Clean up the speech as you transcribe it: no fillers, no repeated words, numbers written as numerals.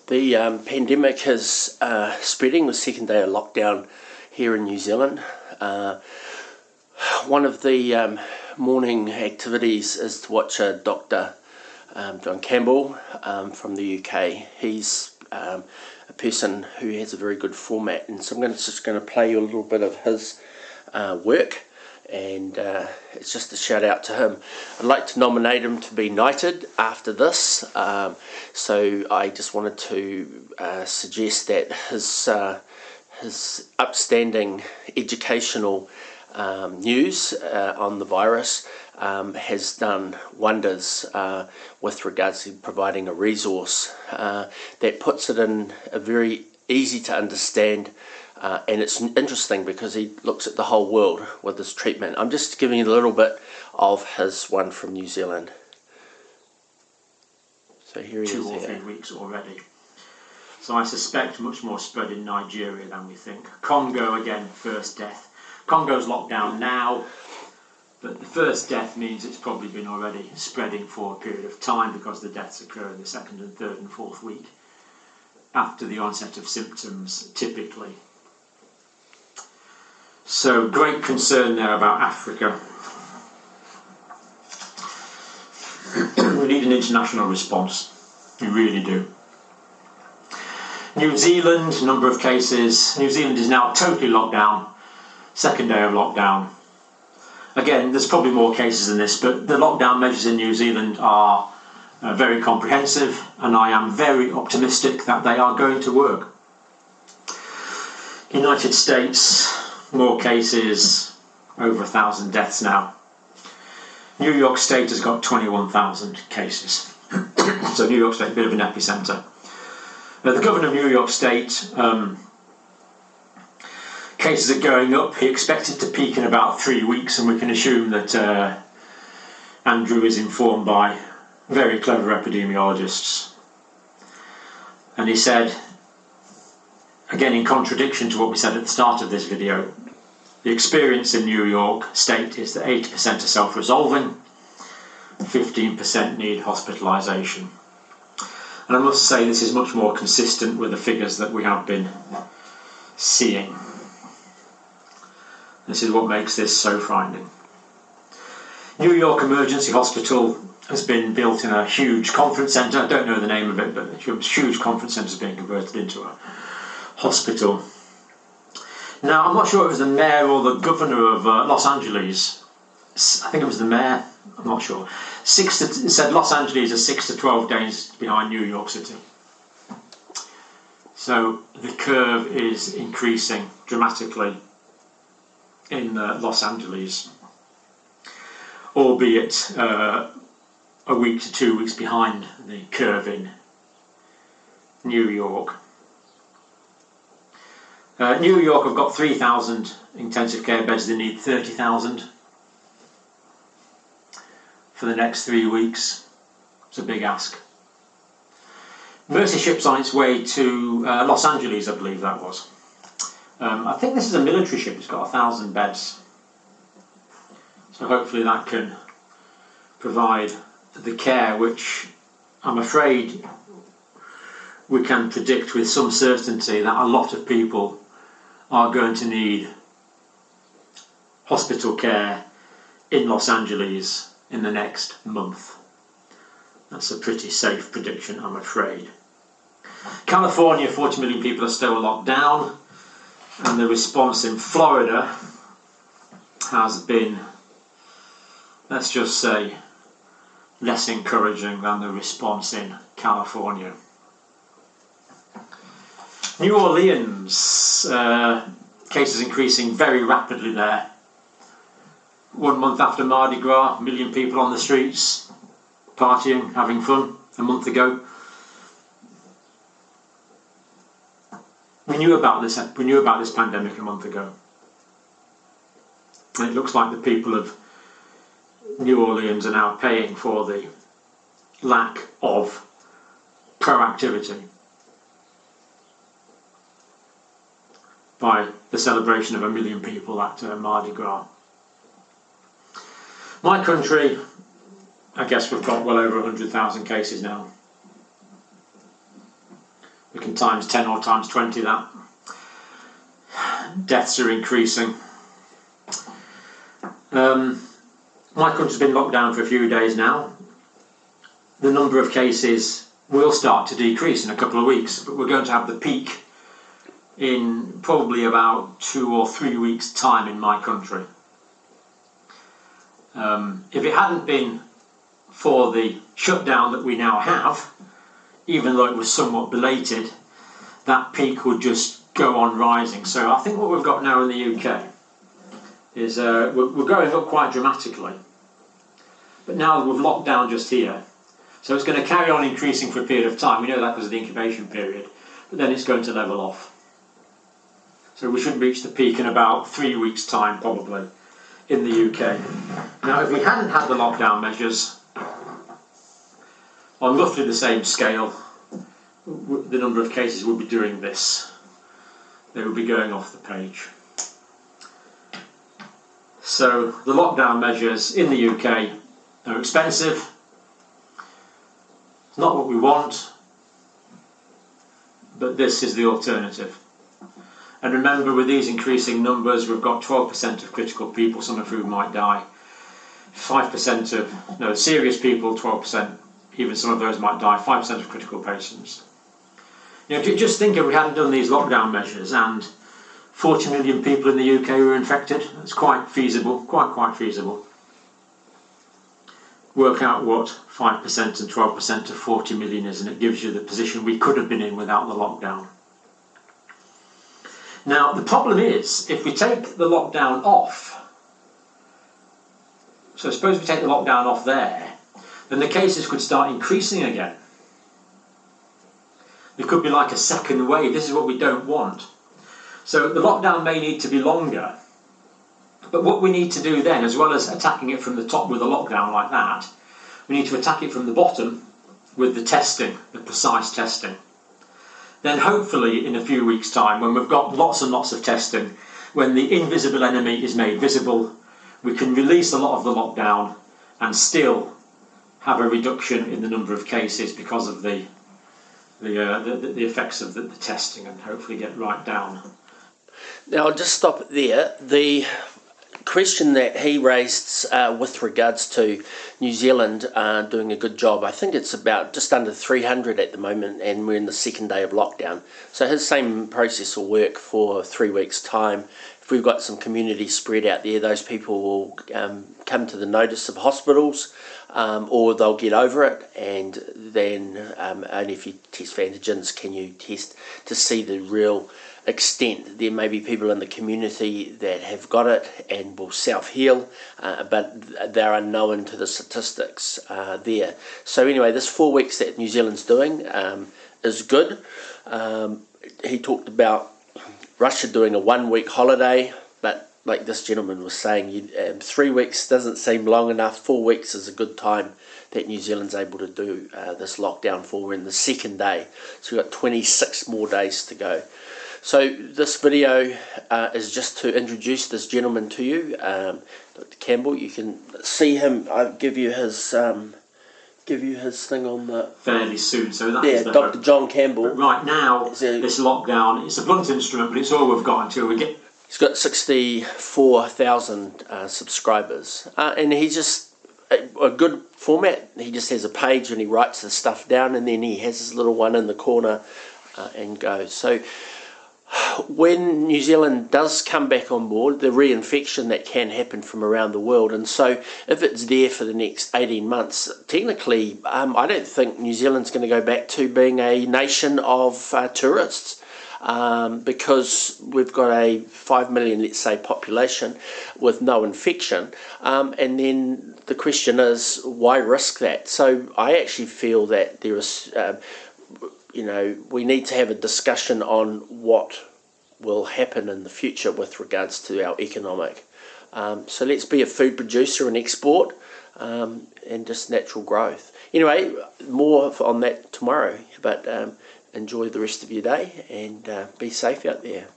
The pandemic is spreading, the second day of lockdown here in New Zealand. One of the morning activities is to watch Dr. John Campbell from the UK. He's a person who has a very good format, and so I'm just going to play you a little bit of his work, and it's just a shout out to him. I'd like to nominate him to be knighted after this, so I just wanted to suggest that his upstanding educational news on the virus has done wonders with regards to providing a resource that puts it in a very easy to understand, and it's interesting because he looks at the whole world with this treatment. I'm just giving you a little bit of his one from New Zealand. So here he is. 2 or 3 weeks already. So I suspect much more spread in Nigeria than we think. Congo again, first death. Congo's locked down now, but the first death means it's probably been already spreading for a period of time, because the deaths occur in the 2nd and 3rd and 4th week after the onset of symptoms, typically. So great concern there about Africa. We need an international response. We really do. New Zealand, number of cases. New Zealand is now totally locked down. 2nd day of lockdown. Again, there's probably more cases than this, but the lockdown measures in New Zealand are very comprehensive, and I am very optimistic that they are going to work. United States, more cases, over 1,000 deaths now. New York State has got 21,000 cases. So New York State, a bit of an epicenter. The governor of New York State, cases are going up. He expects it to peak in about 3 weeks, and we can assume that Andrew is informed by very clever epidemiologists. And he said, again in contradiction to what we said at the start of this video, the experience in New York State is that 80% are self-resolving, 15% need hospitalisation. And I must say this is much more consistent with the figures that we have been seeing. This is what makes this so frightening. New York Emergency Hospital has been built in a huge conference centre. I don't know the name of it, but a huge conference centre is being converted into a hospital. Now, I'm not sure if it was the mayor or the governor of Los Angeles. I think it was the mayor. I'm not sure. It said Los Angeles is 6 to 12 days behind New York City. So the curve is increasing dramatically in Los Angeles, albeit a week to 2 weeks behind the curve in New York. New York have got 3,000 intensive care beds. They need 30,000 for the next 3 weeks. It's a big ask. Mercy ship's on its way to Los Angeles, I believe that was. I think this is a military ship. It's got 1,000 beds. So hopefully that can provide the care which I'm afraid we can predict with some certainty that a lot of people are going to need hospital care in Los Angeles in the next month. That's a pretty safe prediction, I'm afraid. California, 40 million people are still locked down, and the response in Florida has been, let's just say, less encouraging than the response in California. New Orleans, cases increasing very rapidly there. 1 month after Mardi Gras, 1 million people on the streets, partying, having fun, a month ago. We knew about this pandemic a month ago. And it looks like the people of New Orleans are now paying for the lack of proactivity by the celebration of 1 million people at Mardi Gras. My country, I guess we've got well over 100,000 cases now. We can times 10 or times 20 that. Deaths are increasing. My country's been locked down for a few days now. The number of cases will start to decrease in a couple of weeks, but we're going to have the peak in probably about 2 or 3 weeks' time in my country. If it hadn't been for the shutdown that we now have, even though it was somewhat belated, that peak would just go on rising. So I think what we've got now in the UK is we're going up quite dramatically. But now we've locked down just here, so it's going to carry on increasing for a period of time. We know that because of the incubation period, but then it's going to level off. So we should reach the peak in about 3 weeks' time, probably, in the UK. Now, if we hadn't had the lockdown measures, on roughly the same scale, the number of cases would be doing this. They would be going off the page. So the lockdown measures in the UK are expensive. It's not what we want, but this is the alternative. And remember, with these increasing numbers, we've got 12% of critical people, some of whom might die. 5% of serious people, 12%, even some of those might die. 5% of critical patients. Just think if we hadn't done these lockdown measures and 40 million people in the UK were infected. It's quite feasible, quite feasible. Work out what 5% and 12% of 40 million is, and it gives you the position we could have been in without the lockdown. Now, the problem is, if we take the lockdown off, so suppose we take the lockdown off there, then the cases could start increasing again. There could be like a second wave. This is what we don't want. So the lockdown may need to be longer, but what we need to do then, as well as attacking it from the top with a lockdown like that, we need to attack it from the bottom with the testing, the precise testing. Then hopefully in a few weeks' time, when we've got lots and lots of testing, when the invisible enemy is made visible, we can release a lot of the lockdown and still have a reduction in the number of cases because of the effects of the testing, and hopefully get right down. Now, I'll just stop it there. The question that he raised with regards to New Zealand doing a good job, I think it's about just under 300 at the moment, and we're in the second day of lockdown. So his same process will work for 3 weeks' time. If we've got some community spread out there, those people will come to the notice of hospitals, or they'll get over it, and then only if you test for antigens can you test to see the real extent. There may be people in the community that have got it and will self-heal, but they're unknown to the statistics there. So anyway, this 4 weeks that New Zealand's doing is good. He talked about Russia doing a 1 week holiday, but like this gentleman was saying, 3 weeks doesn't seem long enough. 4 weeks is a good time that New Zealand's able to do this lockdown for. We're in the second day, so we've got 26 more days to go. So this video is just to introduce this gentleman to you, Dr. Campbell. You can see him. I'll give you his thing on the fairly soon. So that's Dr. John Campbell. But right now, this lockdown, it's a blunt instrument, but it's all we've got until we get. He's got 64,000 subscribers, and he's just a good format. He just has a page and he writes the stuff down, and then he has his little one in the corner and goes. So when New Zealand does come back on board, the reinfection that can happen from around the world, and so if it's there for the next 18 months, technically I don't think New Zealand's going to go back to being a nation of tourists, because we've got a 5 million, let's say, population with no infection, and then the question is, why risk that? So I actually feel that there is we need to have a discussion on what will happen in the future with regards to our economic. So let's be a food producer and export, and just natural growth. Anyway, more on that tomorrow, but enjoy the rest of your day and be safe out there.